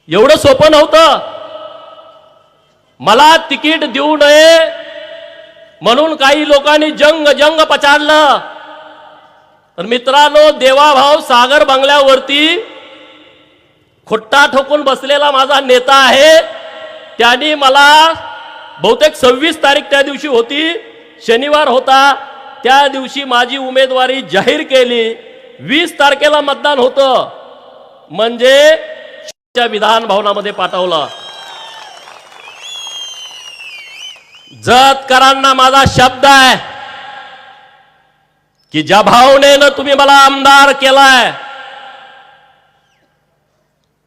एवढं सोपं नव्हतं. मला तिकीट देऊ नये म्हणून काही लोकांनी जंग पछाडलं. तर मित्रांनो, देवाभाऊ सागर बंगल्यावरती खुट्टा ठोकून बसलेला माझा नेता आहे. त्यांनी मला बहुतेक 26 तारीख त्या दिवशी होती, शनिवार होता, त्या दिवशी माझी उमेदवारी जाहीर केली. 20 तारखेला मतदान होतं, म्हणजे विधान भवनामध्ये पाठवलं. जतकरांना माझा शब्द आहे की ज्या भावनेनं तुम्ही मला आमदार केलाय,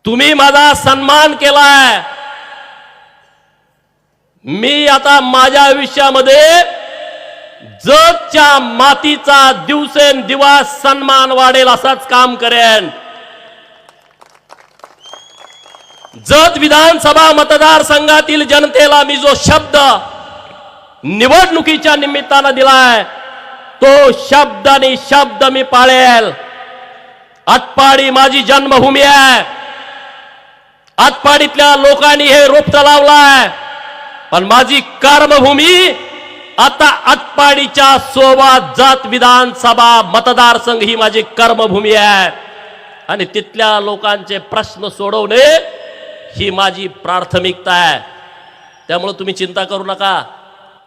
तुम्ही माझा सन्मान केलाय, मी आता माझ्या आयुष्यामध्ये जतच्या मातीचा दिवसेंदिवस सन्मान वाढेल असंच काम करेन. जत विधानसभा मतदारसंघातील जनतेला मी जो शब्द निवडणुकीच्या निमित्तानं दिलाय, तो शब्द आणि शब्द मी पाळेल. आटपाडी माझी जन्मभूमी आहे. आटपाडीतल्या लोकांनी हे रोपटं लावलाय, पण माझी कर्मभूमी आता आटपाडीच्या सोबत जत विधानसभा मतदारसंघ ही माझी कर्मभूमी आहे. आणि तिथल्या लोकांचे प्रश्न सोडवणे ही माझी प्राथमिकता आहे. त्यामुळे तुम्ही चिंता करू नका.